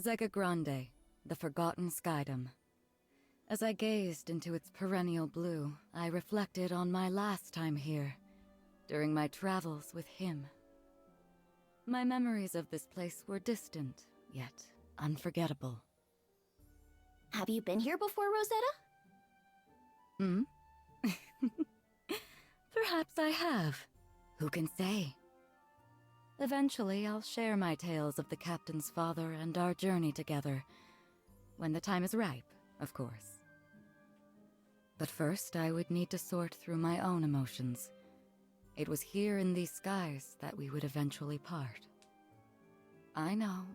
Zega Grande, the Forgotten Skydom. As I gazed into its perennial blue, I reflected on my last time here, during my travels with him. My memories of this place were distant, yet unforgettable. Have you been here before, Rosetta? Hmm? Perhaps I have. Who can say? Eventually, I'll share my tales of the captain's father and our journey together. When the time is ripe, of course. But first, I would need to sort through my own emotions. It was here in these skies that we would eventually part. I know.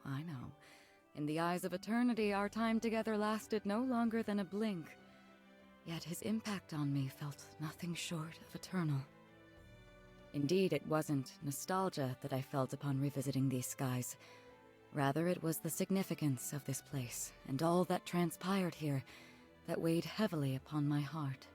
In the eyes of eternity, our time together lasted no longer than a blink. Yet his impact on me felt nothing short of eternal. Indeed, it wasn't nostalgia that I felt upon revisiting these skies. Rather, it was the significance of this place and all that transpired here that weighed heavily upon my heart.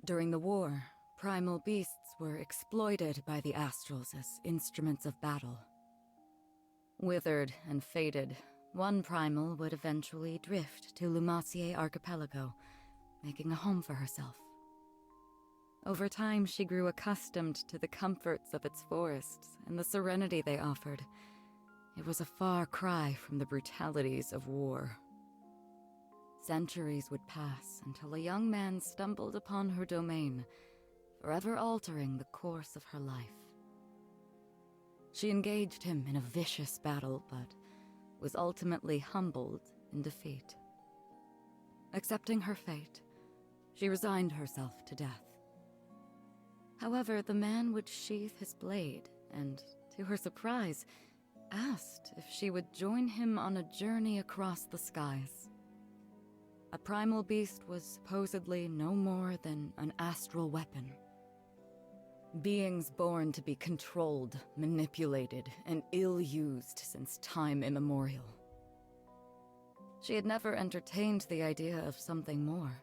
During the war, primal beasts were exploited by the Astrals as instruments of battle. Withered and fated, one primal would eventually drift to Lumacier Archipelago, making a home for herself. Over time, she grew accustomed to the comforts of its forests and the serenity they offered. It was a far cry from the brutalities of war. Centuries would pass until a young man stumbled upon her domain, forever altering the course of her life. She engaged him in a vicious battle, but was ultimately humbled in defeat. Accepting her fate, she resigned herself to death. However, the man would sheath his blade and, to her surprise, asked if she would join him on a journey across the skies. A primal beast was supposedly no more than an astral weapon. Beings born to be controlled, manipulated, and ill-used since time immemorial. She had never entertained the idea of something more.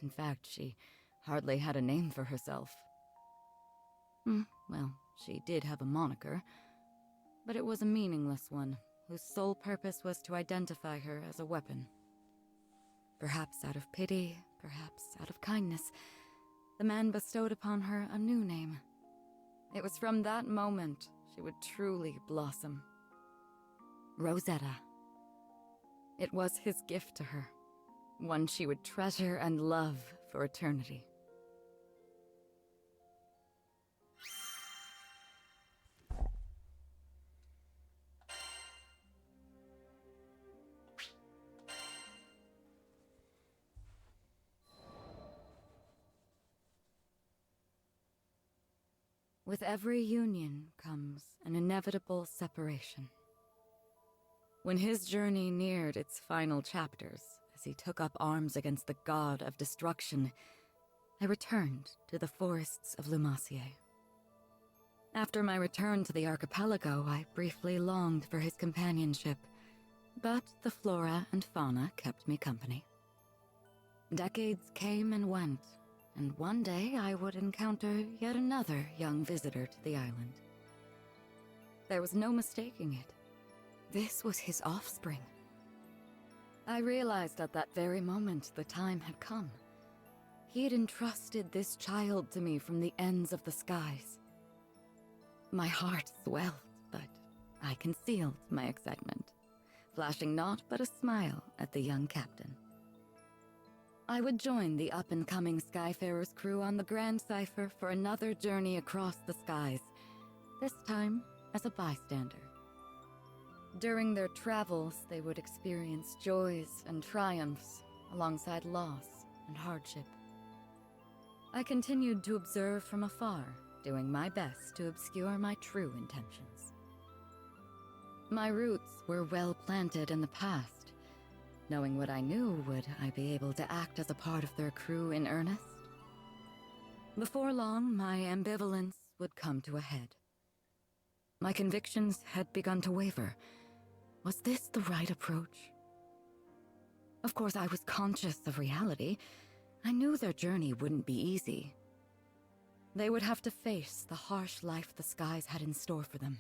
In fact, she hardly had a name for herself. Well, she did have a moniker, but it was a meaningless one, whose sole purpose was to identify her as a weapon. Perhaps out of pity, perhaps out of kindness, the man bestowed upon her a new name. It was from that moment she would truly blossom. Rosetta. It was his gift to her, one she would treasure and love for eternity. With every union comes an inevitable separation. When his journey neared its final chapters, as he took up arms against the god of destruction, I returned to the forests of Lumacier. After my return to the archipelago, I briefly longed for his companionship, but the flora and fauna kept me company. Decades came and went, and one day I would encounter yet another young visitor to the island. There was no mistaking it. This was his offspring. I realized at that very moment the time had come. He had entrusted this child to me from the ends of the skies. My heart swelled, but I concealed my excitement, flashing naught but a smile at the young captain. I would join the up-and-coming Skyfarers crew on the Grand Cipher for another journey across the skies, this time as a bystander. During their travels, they would experience joys and triumphs, alongside loss and hardship. I continued to observe from afar, doing my best to obscure my true intentions. My roots were well planted in the past. Knowing what I knew, would I be able to act as a part of their crew in earnest? Before long, my ambivalence would come to a head. My convictions had begun to waver. Was this the right approach? Of course, I was conscious of reality. I knew their journey wouldn't be easy. They would have to face the harsh life the skies had in store for them.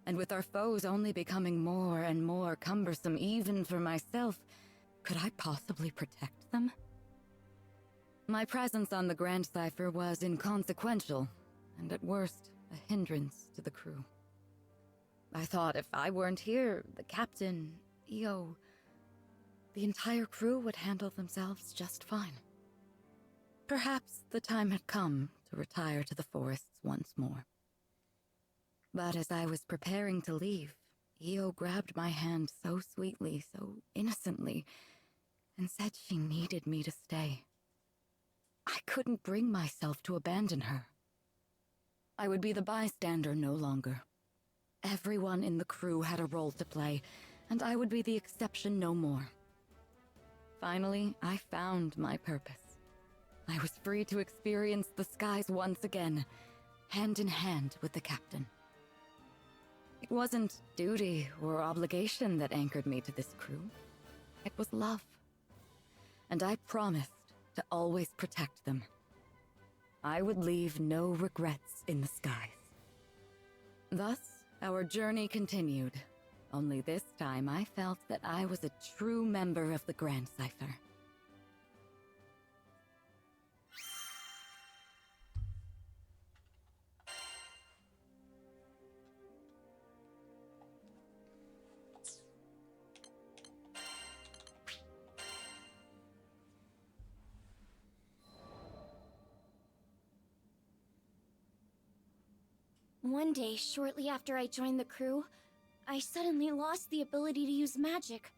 And with our foes only becoming more and more cumbersome even for myself, could I possibly protect them? My presence on the Grand Cipher was inconsequential, and at worst, a hindrance to the crew. I thought if I weren't here, the captain, EO, the entire crew would handle themselves just fine. Perhaps the time had come to retire to the forests once more. But as I was preparing to leave, EO grabbed my hand so sweetly, so innocently, and said she needed me to stay. I couldn't bring myself to abandon her. I would be the bystander no longer. Everyone in the crew had a role to play, and I would be the exception no more. Finally, I found my purpose. I was free to experience the skies once again, hand in hand with the captain. It wasn't duty or obligation that anchored me to this crew. It was love. And I promised to always protect them. I would leave no regrets in the skies. Thus, our journey continued. Only this time I felt that I was a true member of the Grand Cipher. One day, shortly after I joined the crew, I suddenly lost the ability to use magic.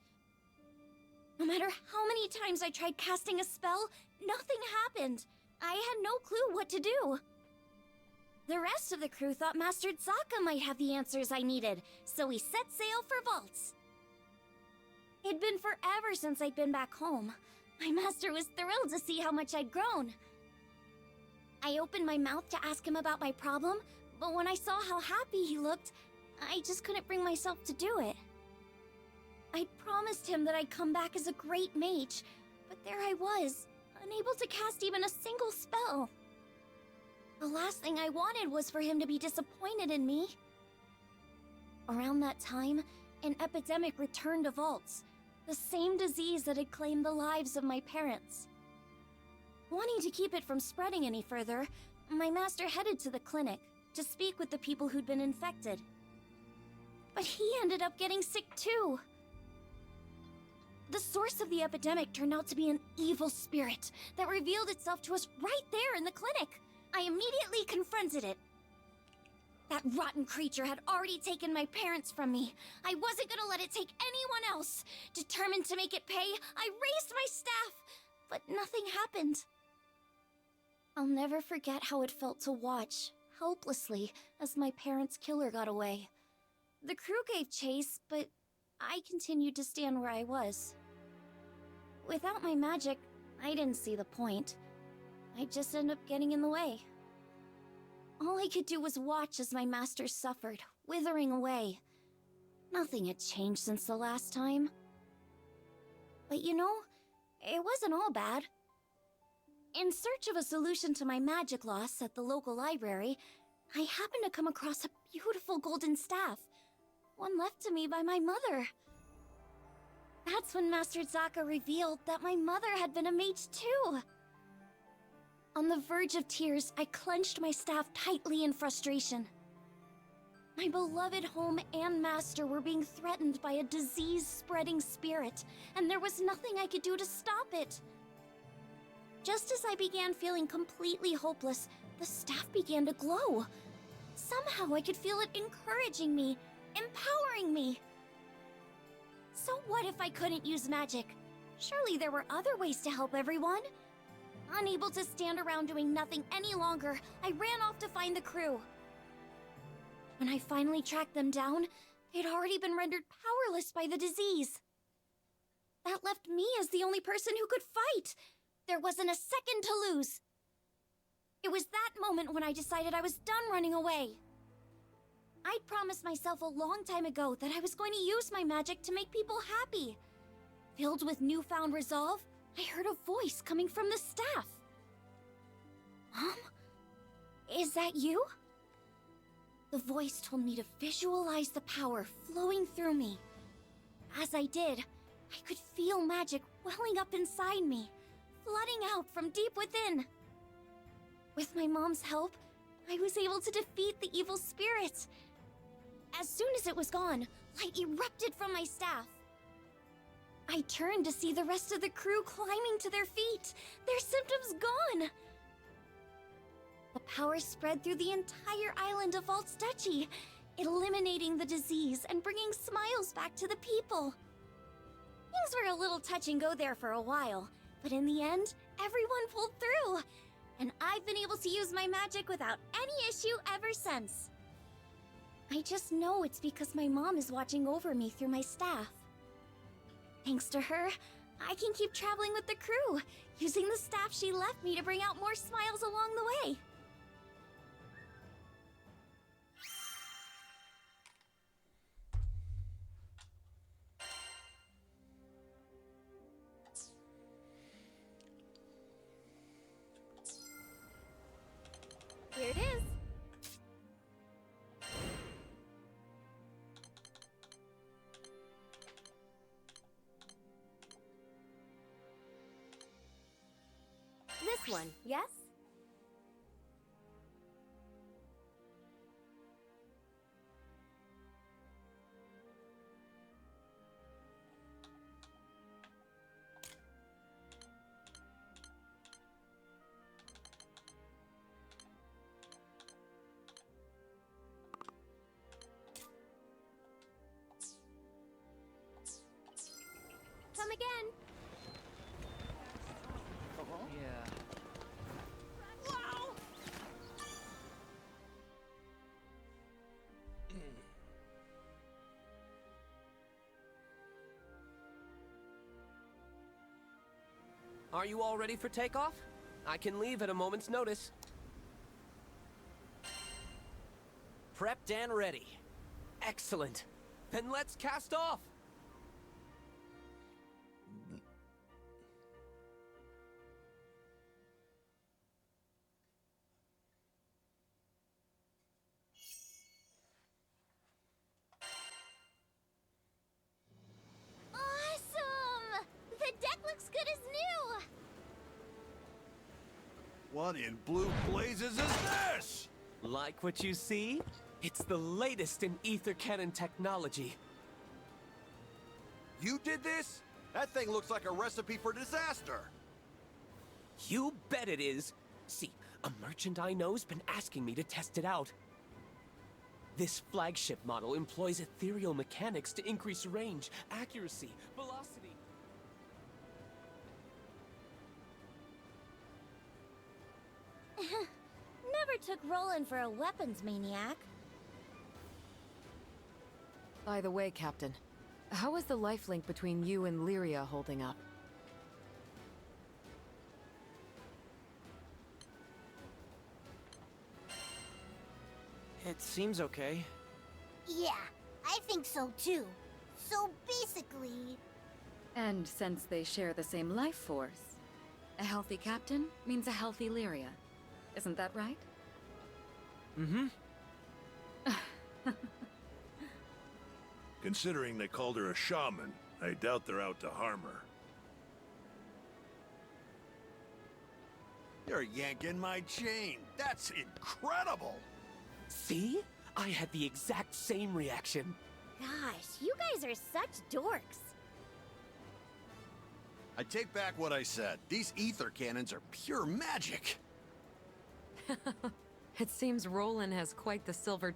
No matter how many times I tried casting a spell, nothing happened. I had no clue what to do. The rest of the crew thought Master Zaka might have the answers I needed, so we set sail for Vaults. It'd been forever since I'd been back home. My master was thrilled to see how much I'd grown. I opened my mouth to ask him about my problem, but when I saw how happy he looked, I just couldn't bring myself to do it. I'd promised him that I'd come back as a great mage, but there I was, unable to cast even a single spell. The last thing I wanted was for him to be disappointed in me. Around that time, an epidemic returned to Vaults, the same disease that had claimed the lives of my parents. Wanting to keep it from spreading any further, my master headed to the clinic to speak with the people who'd been infected. But he ended up getting sick too. The source of the epidemic turned out to be an evil spirit that revealed itself to us right there in the clinic. I immediately confronted it. That rotten creature had already taken my parents from me. I wasn't gonna let it take anyone else. Determined to make it pay, I raised my staff, but nothing happened. I'll never forget how it felt to watch, helplessly, as my parents' killer got away. The crew gave chase, but I continued to stand where I was. Without my magic, I didn't see the point. I'd just end up getting in the way. All I could do was watch as my master suffered, withering away. Nothing had changed since the last time. But you know, it wasn't all bad. In search of a solution to my magic loss at the local library, I happened to come across a beautiful golden staff, one left to me by my mother. That's when Master Zaka revealed that my mother had been a mage too. On the verge of tears, I clenched my staff tightly in frustration. My beloved home and master were being threatened by a disease-spreading spirit, and there was nothing I could do to stop it. Just as I began feeling completely hopeless, the staff began to glow. Somehow I could feel it encouraging me, empowering me. So what if I couldn't use magic? Surely there were other ways to help everyone. Unable to stand around doing nothing any longer, I ran off to find the crew. When I finally tracked them down, they'd already been rendered powerless by the disease. That left me as the only person who could fight. There wasn't a second to lose. It was that moment when I decided I was done running away. I'd promised myself a long time ago that I was going to use my magic to make people happy. Filled with newfound resolve, I heard a voice coming from the staff. Mom? Is that you? The voice told me to visualize the power flowing through me. As I did, I could feel magic welling up inside me, flooding out from deep within. With my mom's help, I was able to defeat the evil spirit. As soon as it was gone, light erupted from my staff. I turned to see the rest of the crew climbing to their feet, their symptoms gone. The power spread through the entire island of Waltz Duchy, eliminating the disease and bringing smiles back to the people. Things were a little touch and go there for a while, but in the end, everyone pulled through. And I've been able to use my magic without any issue ever since. I just know it's because my mom is watching over me through my staff. Thanks to her, I can keep traveling with the crew, using the staff she left me to bring out more smiles along the way. Here it is. This one, yes? Come again. Yeah. Wow! Are you all ready for takeoff? I can leave at a moment's notice. Prepped and ready. Excellent. Then let's cast off! Awesome! The deck looks good as new! What in blue blazes is this? Like what you see? It's the latest in ether cannon technology. You did this? That thing looks like a recipe for disaster. You bet it is. See, a merchant I know's been asking me to test it out. This flagship model employs ethereal mechanics to increase range, accuracy, velocity. Never took Roland for a weapons maniac. By the way, Captain, how is the lifelink between you and Lyria holding up? It seems okay. Yeah, I think so too. So basically... And since they share the same life force, a healthy captain means a healthy Lyria. Isn't that right? Mm-hmm. Considering they called her a shaman, I doubt they're out to harm her. You're yanking my chain. That's incredible! See? I had the exact same reaction. Gosh, you guys are such dorks. I take back what I said. These ether cannons are pure magic. It seems Roland has quite the silver